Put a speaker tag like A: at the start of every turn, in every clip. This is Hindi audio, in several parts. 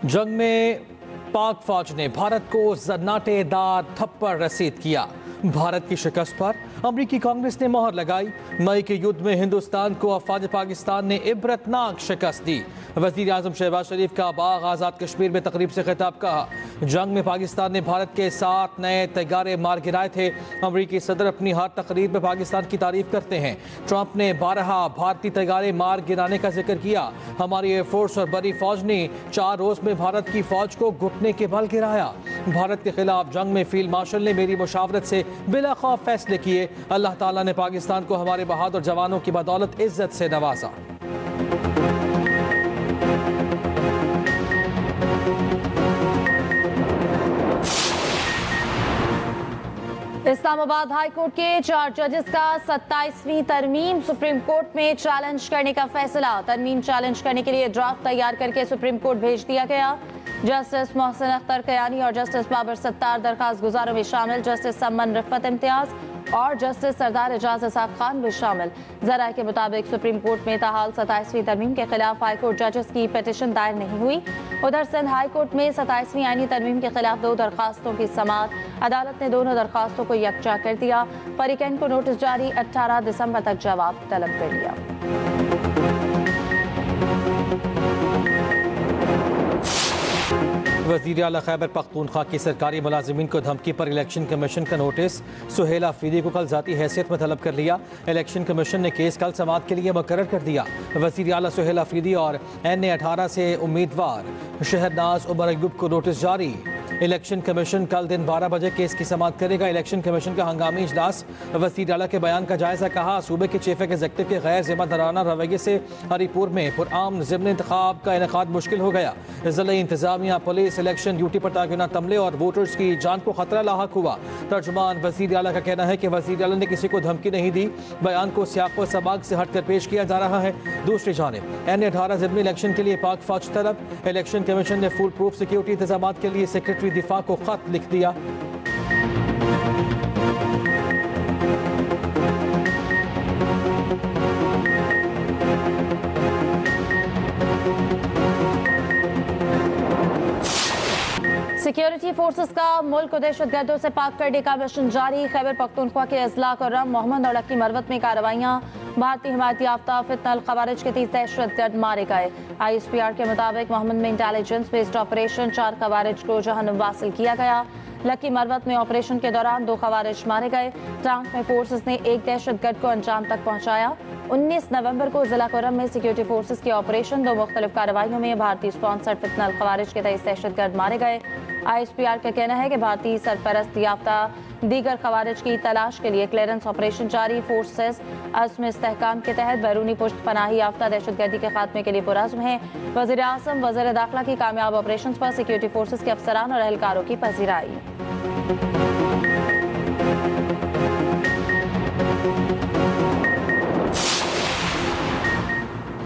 A: जंग में पाक फौज ने भारत को जन्नाटेदार थप्पड़ रसीद किया। भारत की शिकस्त पर अमरीकी कांग्रेस ने मोहर लगाई। मई के युद्ध में हिंदुस्तान को अफवाज पाकिस्तान ने इबरतनाक शिकस्त दी। वज़ीर आज़म शहबाज शरीफ का बाग आज़ाद कश्मीर में तकरीब से खिताब कहा। जंग में पाकिस्तान ने भारत के 7 नए तैयारे मार गिराए थे। अमरीकी सदर अपनी हर तकरीर में पाकिस्तान की तारीफ करते हैं। ट्रंप ने 12 भारतीय तैयारे मार गिराने का जिक्र किया। हमारी एयरफोर्स और बड़ी फौज ने 4 रोज में भारत की फौज को घुटने के बल गिराया। भारत के खिलाफ जंग में फील्ड मार्शल ने मेरी मुशावरत से बिला खौफ फैसले किए। अल्लाह ताला ने पाकिस्तान को हमारे बहादुर जवानों की बदौलत इज्जत से नवाजा।
B: इस्लामाबाद हाई कोर्ट के 4 जजेस का 27वीं तरमीम सुप्रीम कोर्ट में चैलेंज करने का फैसला। तरमीम चैलेंज करने के लिए ड्राफ्ट तैयार करके सुप्रीम कोर्ट भेज दिया गया। जस्टिस मोहसिन अख्तर कयानी और जस्टिस बाबर सत्तार दरखास्त गुजारों में शामिल। जस्टिस सम्मन रिफत इम्तियाज और जस्टिस सरदार एजाज इसाक खान भी शामिल। जरा के मुताबिक सुप्रीम कोर्ट में ताहाल 27वीं तरमीम के खिलाफ हाई कोर्ट जजेस की पिटीशन दायर नहीं हुई। उधर सिंध हाई कोर्ट में 27वीं आईनी तरमीम के खिलाफ 2 दरखास्तों की समाअत। अदालत ने दोनों दरखास्तों को यकजा कर दिया। फरीकैन को नोटिस जारी, 18 दिसंबर तक जवाब तलब कर लिया।
A: वज़ीर आला खैबर पख्तूनख्वा की सरकारी मुलाजिमीन को धमकी पर इलेक्शन कमीशन का नोटिस। सुहेल आफरीदी को कल जाती हैसियत में तलब कर लिया। इलेक्शन कमीशन ने केस कल समाअत के लिए मुकर्रर कर दिया। वज़ीर आला सुहेल आफरीदी और NA-18 से उम्मीदवार शहरनाज उमर अयूब को नोटिस जारी। इलेक्शन कमीशन कल दिन 12 बजे केस की समाअत करेगा। इलेक्शन कमीशन का हंगामी इजलास। वज़ीर आला के बयान का जायजा। कहा, सूबे के चीफ एग्जीक्यूटिव के गैर जिम्मेदाराना रवैये से हरीपुर में पुरआमन ज़िमनी इंतखाब का इनेकाद मुश्किल हो गया। ज़िला इंतजामिया, पुलिस, इलेक्शन ड्यूटी पर तागुना तमले और वोटर्स की जान को खतरा लाहक हुआ। तर्जुमान वज़ीर आला का कहना है कि वज़ीर आला ने किसी को धमकी नहीं दी। बयान को सियाक़ व सबाक़ से हटकर पेश किया जा रहा है। दूसरी जानिब NA-18 ज़िमनी इलेक्शन के लिए पाक फौज तलब। इलेक्शन कमीशन ने फुल प्रूफ सिक्योरिटी इंतजाम के लिए सेक्रेटरी दिफा को खत लिख दिया।
B: सिक्योरिटी फोर्सेस का मुल्क को दहशतगर्दों से पाक करने का मिशन जारी। खैबर पख्तूनख्वा के अजला कुर्रम, मोहम्मद और लक्की मरवत में कार्रवाइयाँ। भारतीय हिमायती याफ्ता फितनल खवारिज के 30 दहशतगर्द मारे गए। ISPR के मुताबिक मोहम्मद में इंटेलिजेंस बेस्ड ऑपरेशन 4 खवारिज को जहन्नुम वासिल किया गया। लक्की मरवत में ऑपरेशन के दौरान 2 खवारिज मारे गए। ट्रांक में फोर्सेस ने 1 दहशतगर्द को अंजाम तक पहुंचाया। 19 नवंबर को जिला कुर्रम में सिक्योरिटी फोर्सेस के ऑपरेशन 2 मुख्तलिफ कार्रवाइयों में भारतीय स्पॉन्सर्ड फितनल खवारिज के 23 दहशतगर्द मारे गए। ISPR का कहना है कि भारतीय सरपरस्त याफ्ता दीगर खवारिज की तलाश के लिए क्लियरेंस ऑपरेशन जारी। फोर्सेस अज़्म इस्तेहकाम के तहत बैरूनी पुश्त पनाही याफ्ता दहशतगर्दी के खात्मे के लिए पुरअज़्म है। वज़ीर आज़म वज़ीर दाखिला की कामयाब ऑपरेशन पर सिक्योरिटी फोर्सेस के अफसरान और एहलकारों की पजीराई।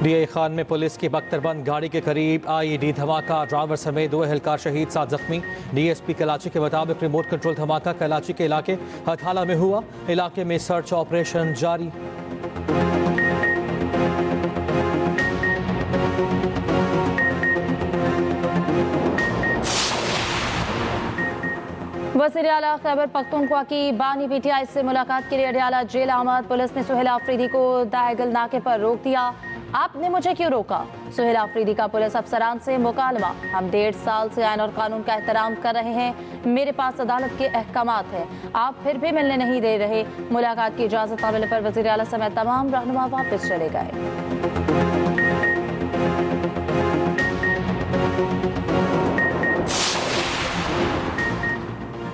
A: DI खान में पुलिस की बख्तरबंद गाड़ी के करीब IED धमाका। ड्राइवर समेत 2 एहलकार शहीद, 7 जख्मी। DSP कराची के मुताबिक रिमोट कंट्रोल धमाका कराची के इलाके हथाला में हुआ। इलाके में सर्च ऑपरेशन जारी।
B: वज़ीर आला खैबर पख्तूनख्वा की बानी PTI से मुलाकात के लिए अडियाला जेल आमद। पुलिस ने सुहेल आफरीदी को दाहगल नाके पर रोक दिया। आपने मुझे क्यों रोका? सुहेल आफरीदी का पुलिस अफसरान से मुकालमा। हम 1.5 साल से आईन और कानून का एहतराम कर रहे हैं। मेरे पास अदालत के अहकामात हैं, आप फिर भी मिलने नहीं दे रहे। मुलाकात की इजाज़त न मिलने पर वज़ीर आला समेत तमाम रहनुमा वापस चले गए।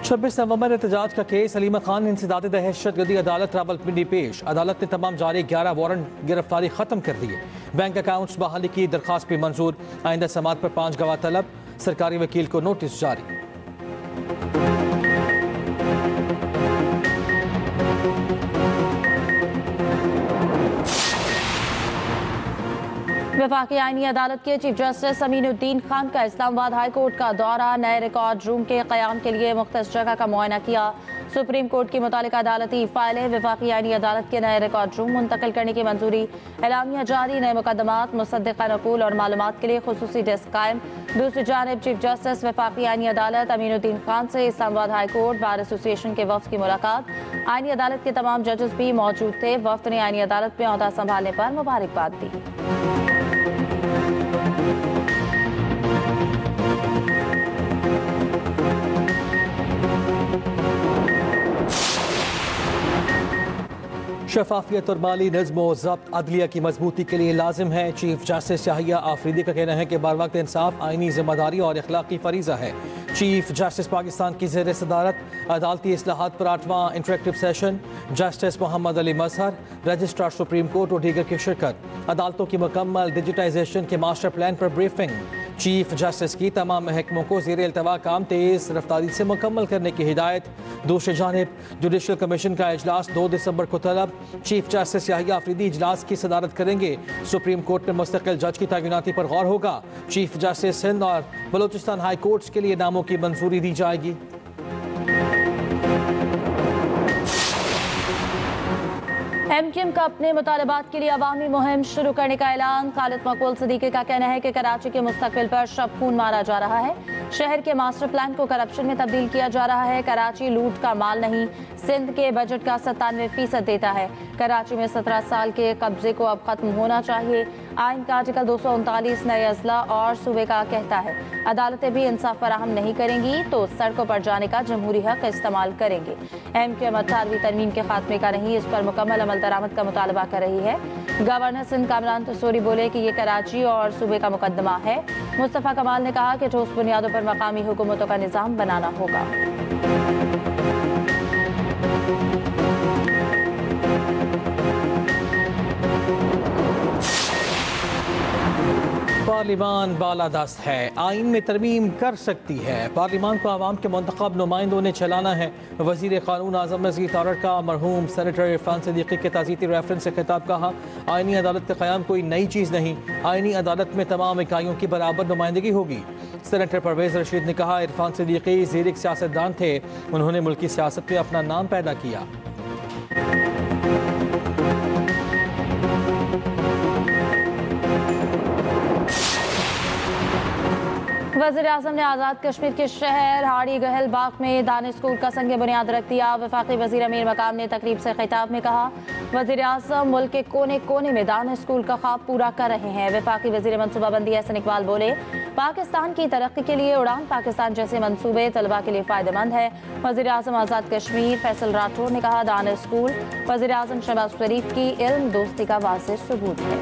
A: 26 नवंबर एहतजाज का केस। सलीमा खान इंसदाद दहशतगर्दी अदालत रावलपिंडी पेश। अदालत ने तमाम जारी 11 वारंट गिरफ्तारी खत्म कर दिए। बैंक अकाउंट्स बहाली की दरखास्त भी मंजूर। आइंदा समाअत पर 5 गवाह तलब। सरकारी वकील को नोटिस जारी।
B: वफाकी आईनी अदालत के चीफ जस्टिस अमीनुद्दीन खान का इस्लामाबाद हाई कोर्ट का दौरा। नए रिकॉर्ड रूम के क़याम के लिए मुख्तलिफ जगह का मुआयना किया। सुप्रीम कोर्ट की मुतालिका अदालती फाइलें वफाकी आईनी अदालत के नए रिकॉर्ड रूम मुंतकिल करने की मंजूरी, एलामिया जारी, नए मुकदमात, मुसद्दिक़ा नकूल और मालूमात के लिए खुसूसी डेस्क कायम। दूसरी जानिब चीफ जस्टिस वफाकी आईनी अदालत अमीनुद्दीन खान से Islamabad high court bar association के वफ्द की मुलाकात। आईनी अदालत के तमाम जजेस भी मौजूद थे। वफ्द ने आईनी अदालत में ओहदा संभालने पर मुबारकबाद दी।
A: शफाफियत और माली नज़्म व ज़ब्त अदलिया की मजबूती के लिए लाजिम है। चीफ जस्टिस याहिया आफरीदी का कहना है कि बरवक्त इंसाफ आईनी जिम्मेदारी और अखलाकी फरीज़ा है। चीफ जस्टिस पाकिस्तान की ज़ेर सदारत अदालती इस्लाहात पर 8वां interactive session, justice Mohammad Ali Mazhar, registrar supreme court और दीगर की शिरकत। अदालतों की मुकम्मल डिजिटाइजेशन के मास्टर प्लान पर ब्रीफिंग। चीफ जस्टिस की तमाम महकमों को ज़ेर अल्तवा काम तेज़ रफ्तारी से मुकम्मल करने की हिदायत। दूसरी जानिब जुडिशल कमीशन का इजलास 2 दिसंबर को तलब। चीफ जस्टिस याहिया आफरीदी इजलास की सदारत करेंगे। सुप्रीम कोर्ट में मुस्तकिल जज की तैनाती पर गौर होगा। चीफ जस्टिस सिंध और बलूचिस्तान हाई कोर्ट्स के लिए नामों की मंजूरी दी जाएगी।
B: एमक्यूएम का अपने मुतालबात के लिए अवामी मुहिम शुरू करने का ऐलान। खालिद मकबूल सिद्दीकी का कहना है कि कराची के मुस्तकबिल पर शब खून मारा जा रहा है। शहर के मास्टर प्लान को करप्शन में तब्दील किया जा रहा है। कराची लूट का माल नहीं, सिंध के बजट का 97% देता है। कराची में 17 साल के कब्जे को अब खत्म होना चाहिए। आइन का आर्टिकल 239 नए अजला और सूबे का कहता है अदालतें भी इंसाफ फराहम नहीं करेंगी तो सड़कों पर जाने का जमहूरी हक इस्तेमाल करेंगे। एमक्यूएम 18वीं तरमीम के खात्मे का नहीं, इस पर मुकम्मल अमल दरामद का मुतालबा कर रही है। गवर्नर सिंध कामरान तसूरी बोले कि ये कराची और सूबे का मुकदमा है। मुस्तफ़ा कमाल ने कहा कि ठोस बुनियादों पर मकामी हुकूमतों का निज़ाम बनाना होगा।
A: पार्लिमान बालादस्त है, आइन में तरमीम कर सकती है। पार्लिमान को आवाम के मुंतखब नुमाइंदों ने चलाना है। वज़ीर क़ानून आज़म नज़ीर तारड़ का मरहूम सेनेटर इरफान सिद्दीकी के ताज़ीती रेफरेंस से खिताब। कहा आइनी अदालत का क़याम कोई नई चीज़ नहीं, आइनी अदालत में तमाम इकाइयों की बराबर नुमाइंदगी होगी। सेनेटर परवेज़ रशीद ने कहा इरफान सिद्दीकी ज़ीरिक सियासतदान थे, उन्होंने मुल्की सियासत में अपना नाम पैदा किया।
B: वज़ीर आज़म ने आज़ाद कश्मीर के शहर हाड़ी गहल बाग में दानिश स्कूल का संग बुनियाद रख दिया। वफाकी वज़ीर अमीर मकाम ने तकरीब से खिताब में कहा वज़ीर आज़म मुल्क के कोने कोने में दानिश स्कूल का ख्वाब पूरा कर रहे हैं। वफाकी वज़ीर मनसूबाबंदी एहसन इकबाल बोले पाकिस्तान की तरक्की के लिए उड़ान पाकिस्तान जैसे मनसूबे तलबा के लिए फ़ायदेमंद है। वज़ीर आज़म आज़ाद कश्मीर फैसल राठौर ने कहा दानिश स्कूल वज़ीर आज़म शहबाज शरीफ की इल्म दोस्ती का वाज़ेह सबूत है।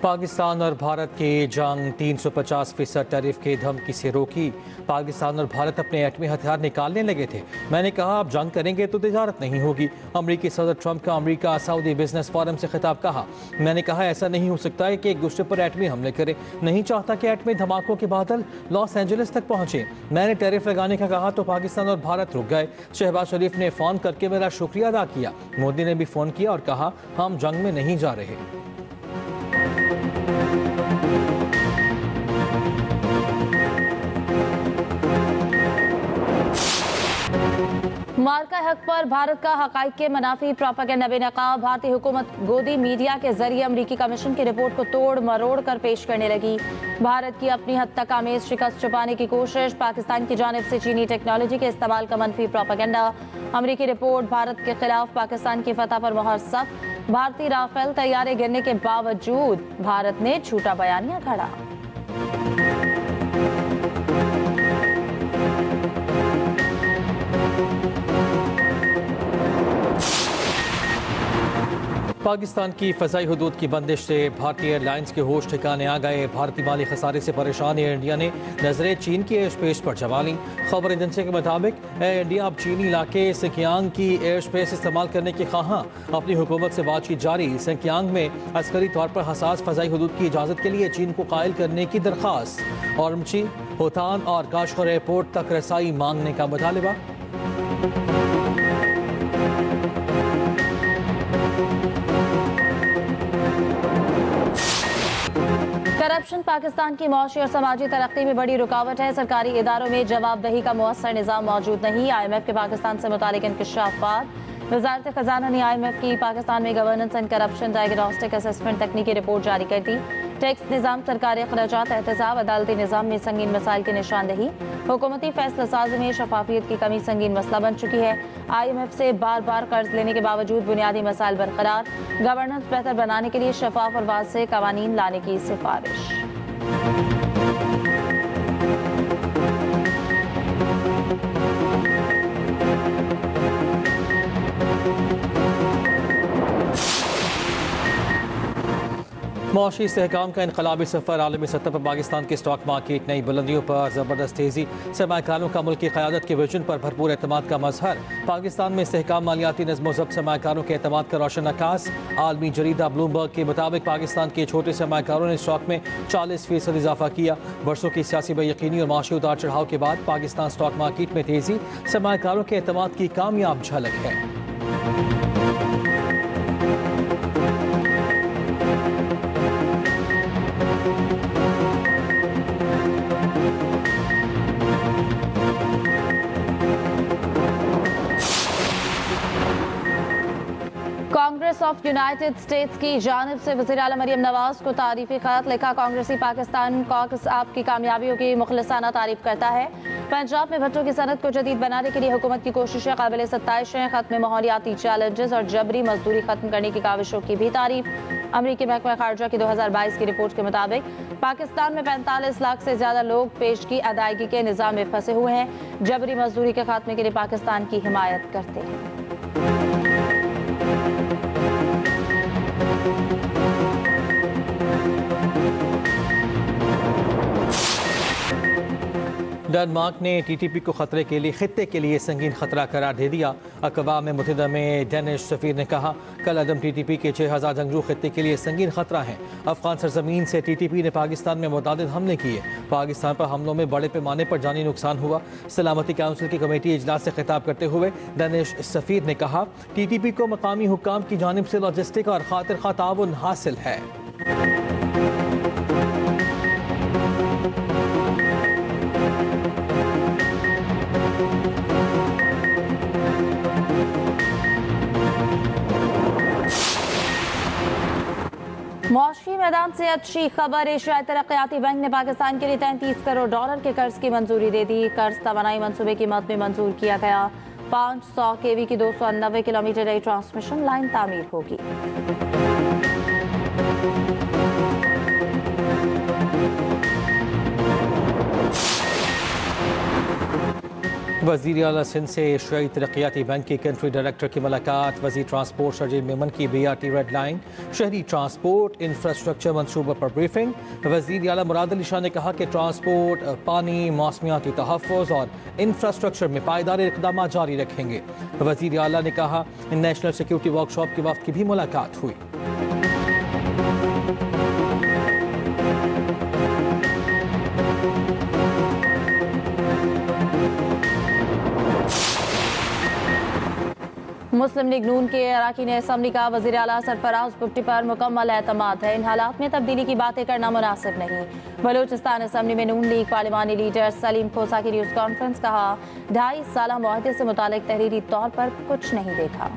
A: पाकिस्तान और भारत की जंग 350% टैरिफ के धमकी से रोकी। पाकिस्तान और भारत अपने एटमी हथियार निकालने लगे थे। मैंने कहा अब जंग करेंगे तो तिजारत नहीं होगी। अमरीकी सदर ट्रंप का अमरीका सऊदी बिजनेस फोरम से खिताब। कहा मैंने कहा ऐसा नहीं हो सकता है कि एक दूसरे पर एटमी हमले करें। नहीं चाहता कि एटमी धमाकों के बादल लॉस एंजलिस तक पहुंचे। मैंने टैरिफ लगाने का कहा तो पाकिस्तान और भारत रुक गए। शहबाज शरीफ ने फ़ोन करके मेरा शुक्रिया अदा किया। मोदी ने भी फ़ोन किया और कहा हम जंग में नहीं जा रहे।
B: मार्का हक पर भारत का हकाइक के मनाफी प्रोपेगेंडा बेनकाब। भारतीय हुकूमत गोदी मीडिया के जरिए अमरीकी कमीशन की रिपोर्ट को तोड़ मरोड़ कर पेश करने लगी। भारत की अपनी हद तक आमेज शिकस्त छुपाने की कोशिश। पाकिस्तान की जानिब से चीनी टेक्नोलॉजी के इस्तेमाल का मनफी प्रोपेगेंडा। अमरीकी रिपोर्ट भारत के खिलाफ पाकिस्तान की फतह पर मोहर सख्त। भारतीय राफेल तैयारे गिरने के बावजूद भारत ने झूठा बयानिया खड़ा।
A: पाकिस्तान की फ़ज़ाई हुदूद की बंदिश से भारतीय एयरलाइंस के होश ठिकाने आ गए। भारतीय माली खसारे से परेशान एयर इंडिया ने नजरें चीन की एयर स्पेस पर जमा ली। खबर एजेंसी के मुताबिक एयर इंडिया अब चीनी इलाके सिंकियांग की एयर स्पेस इस्तेमाल करने के ख्वाहां। अपनी हुकूमत से बातचीत जारी। सिंकियांग में अस्करी तौर पर हसास फ़ज़ाई हुदूद की इजाज़त के लिए चीन को कायल करने की दरख्वास्त। औरमची, होतान और काशगर एयरपोर्ट तक रसाई मांगने का मुतालबा।
B: करप्शन पाकिस्तान की मौशी और समाजी तरक्की में बड़ी रुकावट है। सरकारी इदारों में जवाबदही का मुअस्सर निज़ाम मौजूद नहीं। IMF के पाकिस्तान से मुतालिक इंकशाफात। वजारत खजाना ने IMF की पाकिस्तान में governance and corruption diagnostic assessment तकनीकी रिपोर्ट जारी कर दी। टैक्स निज़ाम, सरकारी अखराजात, एहतसाब, अदालती निज़ाम में संगीन मसाइल की निशानदेही। हुकूमती फैसला साजी में शफाफियत की कमी संगीन मसला बन चुकी है। IMF से बार बार कर्ज लेने के बावजूद बुनियादी मसाइल बरकरार। गवर्नेंस बेहतर बनाने के लिए शफाफ और वाज़ेह कवानीन लाने की सिफारिश।
A: मौशी इस्तेहकाम का इनकलाबी सफ़र आलमी सतह पर पाकिस्तान की स्टॉक मार्केट नई बुलंदियों पर ज़बरदस्त तेज़ी। सरमाकारों का मुल्क की क़यादत के विजन पर भरपूर एतमाद का मजहर। पाकिस्तान में इस्तेहकाम, मालियाती नज़्म ज़ब्त, सरमाकारों के एतमाद का रोशन अक्कास। आलमी जरीदा ब्लूमबर्ग के मुताबिक पाकिस्तान के छोटे सरमाकारों ने स्टॉक में 40% इजाफा किया। वर्षों की सियासी बेयकीनी और माशी उतार चढ़ाव के बाद पाकिस्तान स्टॉक मार्केट में तेज़ी सरमाकारों के एतमाद की कामयाब झलक है।
B: कांग्रेस ऑफ यूनाइटेड स्टेट्स की जानिब से वज़ीर आला मरियम नवाज को तारीफ़ी खत लिखा। कांग्रेसी पाकिस्तान कॉकस आपकी कामयाबियों की मुखलिसाना तारीफ करता है। पंजाब में भट्टो की सनत को जदीद बनाने के लिए हुकूमत की कोशिशें काबिल सत्ताइश हैं। खत्म में माहौलियाती चैलेंजेस और जबरी मजदूरी खत्म करने की काविशों की भी तारीफ। अमरीकी महकमा खारजा की 2022 की रिपोर्ट के मुताबिक पाकिस्तान में 45 लाख से ज्यादा लोग पेशगी अदायगी के निज़ाम में फंसे हुए हैं। जबरी मजदूरी के खात्मे के लिए पाकिस्तान की हिमायत करते हैं।
A: डेनमार्क ने TTP को खतरे के लिए खित्ते के लिए संगीन खतरा करार दे दिया। अक़वाम मुत्तहिदा में डेनिश सफ़ीर ने कहा, कल अदम TTP के 6000 जंगजू खित्ते के लिए संगीन खतरा हैं। अफगान सरजमीन से TTP ने पाकिस्तान में मुतअद्दिद हमले किए। पाकिस्तान पर हमलों में बड़े पैमाने पर जानी नुकसान हुआ। सलामती काउंसिल की कमेटी इजलास से खिताब करते हुए डेनिश सफ़ीर ने कहा, TTP को मकामी हुक्काम की जानिब से लॉजिस्टिक और खातिर खा ताउन हासिल है।
B: मौशी मैदान से अच्छी खबर। एशियाई तरक्याती बैंक ने पाकिस्तान के लिए $33 करोड़ के कर्ज की मंजूरी दे दी। कर्ज तवानाई मंसूबे की मद में मंजूर किया गया। 500 kV की 290 किलोमीटर नई ट्रांसमिशन लाइन तामीर होगी।
A: वज़ीर आला सिंध से एशियाई तरक्याती बैंक के कंट्री डायरेक्टर की मुलाकात। वज़ीर ट्रांसपोर्ट शर्जील मेमन की BRT रेड लाइन, शहरी ट्रांसपोर्ट इंफ्रास्ट्रक्चर मनसूबों पर ब्रीफिंग। वज़ीर आला मुराद अली शाह ने कहा कि ट्रांसपोर्ट, पानी, मौसमियाती तहफ़्फ़ुज़ और इंफ्रास्ट्रक्चर में पायदार इक़दाम जारी रखेंगे। वज़ीर आला ने कहा, नेशनल सिक्योरिटी वर्कशॉप के वफ़द की भी मुलाकात हुई।
B: मुस्लिम लीग नून के अराकीन असम्बली का वज़ीर आला सरफराज भुट्टो पर मुकम्मल एतमाद है। इन हालात में तब्दीली की बातें करना मुनासिब नहीं। बलूचिस्तान असम्बली में नून लीग पार्लिमानी लीडर सलीम खोसा की न्यूज़ कॉन्फ्रेंस। कहा, 2.5 साल मुआहदे से मुतालिक तहरीरी तौर पर कुछ नहीं देखा।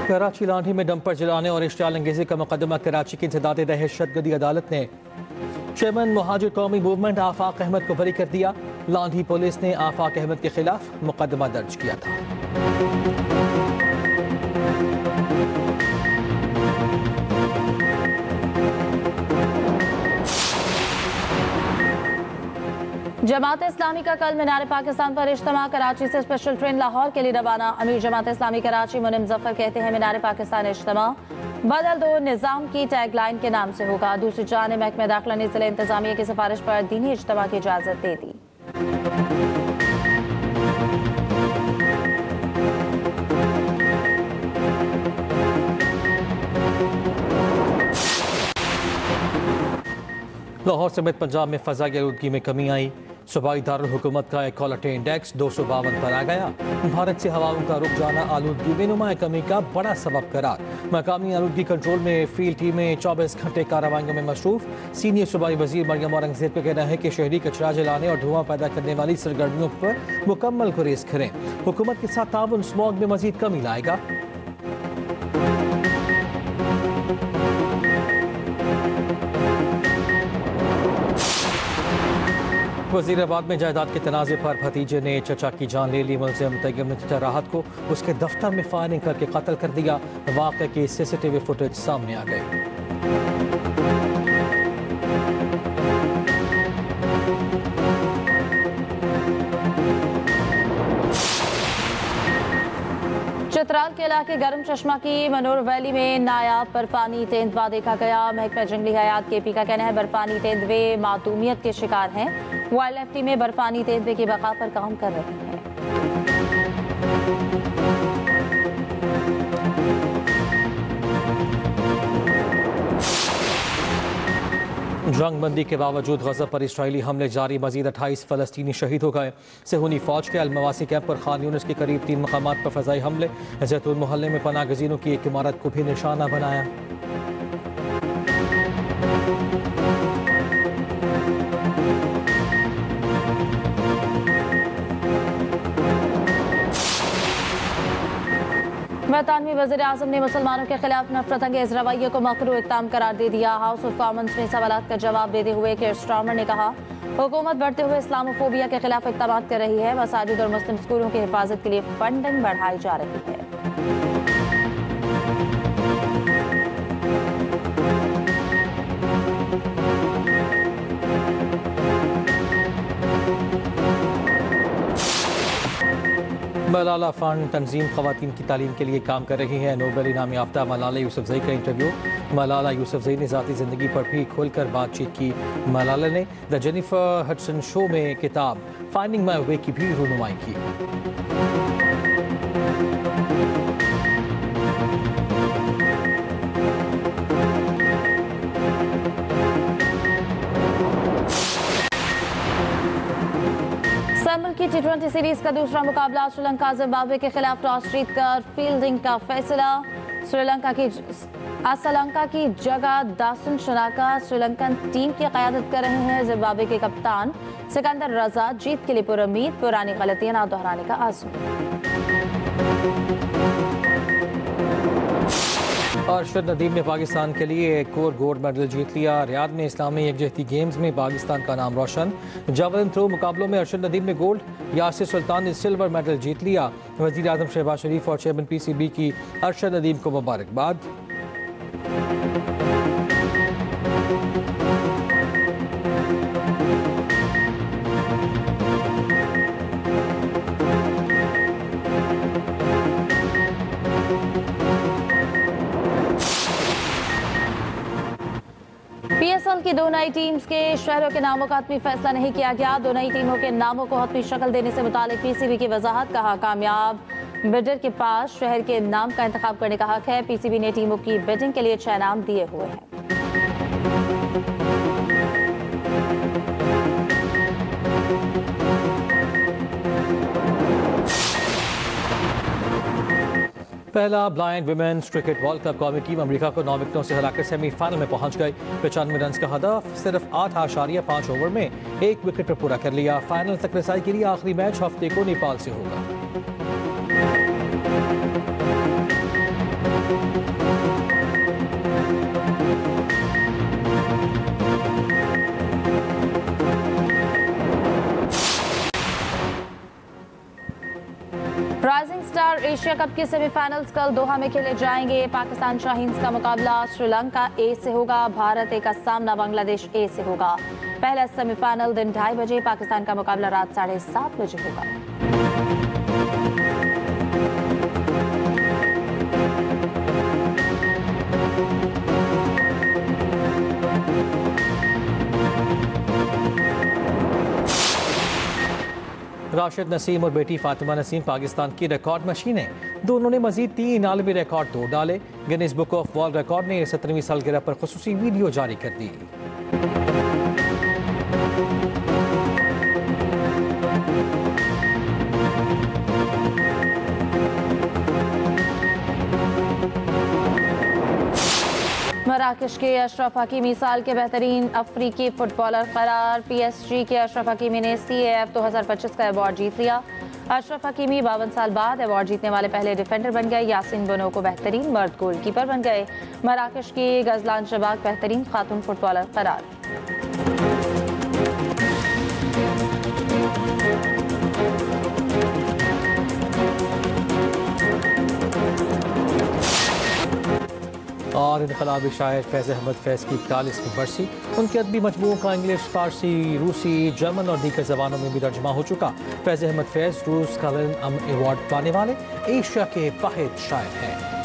A: कराची लाठी में डंपर जलाने और इश्तियाल अंगेजी का मुकदमा कराची की इंसदाद दहशतगर्दी अदालत ने चेयरमैन मुहाजिर कौमी मूवमेंट आफाक अहमद को बरी कर दिया। लाठी पुलिस ने आफाक अहमद के खिलाफ मुकदमा दर्ज किया था।
B: जमात इस्लामी का कल मीनार पाकिस्तान पर इज्तिमा। कराची से स्पेशल ट्रेन लाहौर के लिए रवाना। अमीर जमात इस्लामी कराची मुनिम जफर कहते हैं, मीनार पाकिस्तान इज्तिमा बदल दो निज़ाम की टैगलाइन के नाम से होगा। दूसरी जानिब महकमा दाखिला ने जिला इंतजामिया की सिफारिश पर दीनी इज्तिमा की इजाज़त दे दी।
A: लाहौर समेत पंजाब में फ़ज़ाई आलूदगी में कमी आई। सूबाई दारुल हुकूमत का एक क्वालिटी इंडेक्स 252 पर आ गया। भारत से हवाओं का रुक जाना आलूदगी में नुमाया कमी का बड़ा सबब करार। मकामी आलूदगी कंट्रोल में फील्ड टीमें 24 घंटे कार्रवाइयों में मसरूफ। सीनियर सूबाई वजीर मरियम औरंगजेब का कहना है कि शहरी कचरा जलाने और धुआं पैदा करने वाली सरगर्मियों पर मुकम्मल गुरेज करें। हुकूमत के साथ ताउन स्मॉग में मजीद कमी लाएगा। वजीराबाद में जायदाद के तनाज़े पर भतीजे ने चचा की जान ले ली। मुलजिम तैयब ने राहत को उसके दफ्तर में फायरिंग करके कत्ल कर दिया। वाक़े की सीसीटीवी फुटेज सामने आ गई।
B: चित्राल के इलाके गर्म चश्मा की मनोर वैली में नायाब बर्फानी तेंदुआ देखा गया। महकमा जंगली हयात केपी का कहना है बर्फानी तेंदुए मातूमियत के शिकार हैं। वाइल्ड लाइफ टीमें बर्फानी तेंदुए की बका पर काम कर रही हैं।
A: जंगबंदी के बावजूद गज़ा पर इसराइली हमले जारी। मजीद 28 फ़लस्तीनी शहीद हो गए। सेहूनी फ़ौज के अलमवासी कैंप पर खान यूनिस के करीब 3 मकामात पर फ़ज़ाई हमले। जैतून मोहल्ले में पनाह गज़ीनों की एक इमारत को भी निशाना बनाया।
B: बरतानवी वज़ीर आज़म ने मुसलमानों के खिलाफ नफरत अंगेज रवैये को मकरू इक़दाम करार दे दिया। हाउस ऑफ कॉमन्स में सवालात का जवाब देते हुए केयर स्टार्मर ने कहा हुकूमत बढ़ते हुए इस्लामोफोबिया के खिलाफ इक़दाम कर रही है। मसाजिद और मुस्लिम स्कूलों की हिफाजत के लिए फंडिंग बढ़ाई जा रही है।
A: मलाला फंड तंजीम खवातीन की तालीम के लिए काम कर रही है। नोबेल इनाम याफ्ता मलाला यूसुफजई का इंटरव्यू। मलाला यूसुफजई ने ज़ाती ज़िंदगी पर भी खुलकर बातचीत की। मलाला ने द जेनिफर हडसन शो में किताब फाइंडिंग माई वे की भी रुनुमाई की।
B: की T20 सीरीज का दूसरा मुकाबला श्रीलंका जिम्बाब्वे के खिलाफ टॉस जीतकर फील्डिंग का फैसला। श्रीलंका की जगह दासन शनाका श्रीलंकन टीम की क़यादत कर रहे हैं। जिम्बाब्वे के कप्तान सिकंदर रजा जीत के लिए पुरुम्मीद, पुरानी गलतियां ना दोहराने का आज़म।
A: अरशद नदीम ने पाकिस्तान के लिए एक और गोल्ड मेडल जीत लिया। रियाद में इस्लामी यकजहती गेम्स में पाकिस्तान का नाम रोशन। जावलिन थ्रो मुकाबलों में अरशद नदीम ने गोल्ड, यासिर सुल्तान ने सिल्वर मेडल जीत लिया। वज़ीर आज़म शहबाज शरीफ और चेयरमैन PCB की अरशद नदीम को मुबारकबाद।
B: PSL की दो नई टीम्स के शहरों के नामों का हतमी फैसला नहीं किया गया। दो नई टीमों के नामों को हतमी शक्ल देने से मुतालिक PCB की वजाहत। कहा कामयाब बिडर के पास शहर के नाम का इंतखाब करने का हक है। PCB ने टीमों की बिडिंग के लिए 6 नाम दिए हुए हैं।
A: पहला blind women's cricket world cup कौमी टीम अमेरिका को 9 विकेटों से हराकर सेमीफाइनल में पहुंच गई। 95 रन का हदफ सिर्फ 8.5 ओवर में 1 विकेट पर पूरा कर लिया। फाइनल तक रसाई के लिए आखिरी मैच हफ्ते को नेपाल से होगा।
B: राइजिंग स्टार एशिया कप के सेमीफाइनल्स कल दोहा में खेले जाएंगे। पाकिस्तान शाहीन्स का मुकाबला श्रीलंका ए से होगा। भारत ए का सामना बांग्लादेश ए से होगा। पहला सेमीफाइनल दिन 2:30 बजे, पाकिस्तान का मुकाबला रात 7:30 बजे होगा।
A: राशिद नसीम और बेटी फातिमा नसीम पाकिस्तान की रिकॉर्ड मशीन है। दोनों ने मजीद 3 आलमी रिकॉर्ड तोड़ डाले। Guinness book of world record ने 17वीं सालगिरह पर खुसूसी वीडियो जारी कर दी।
B: मराकश के अशरफ हकीमी साल के बेहतरीन अफ्रीकी फुटबॉलर करार। PSG के अशरफ हकीमी ने CAF 2025 का अवार्ड जीत लिया। अशरफ हकीमी 52 साल बाद अवार्ड जीतने वाले पहले डिफेंडर बन गए। यासिन बोनो को बेहतरीन मर्द गोलकीपर बन गए। मराकश की गजलान शबाग बेहतरीन खातून फुटबॉलर करार।
A: और इनकलाबी शायर फैज़ अहमद फैज़ की 41वीं बरसी। उनके अदबी मजमूओं का इंग्लिश, फारसी, रूसी, जर्मन और दीगर ज़बानों में भी तर्जुमा हो चुका। फैज़ अहमद फैज़ रूस का अवार्ड पाने वाले एशिया के वाहिद शायर हैं।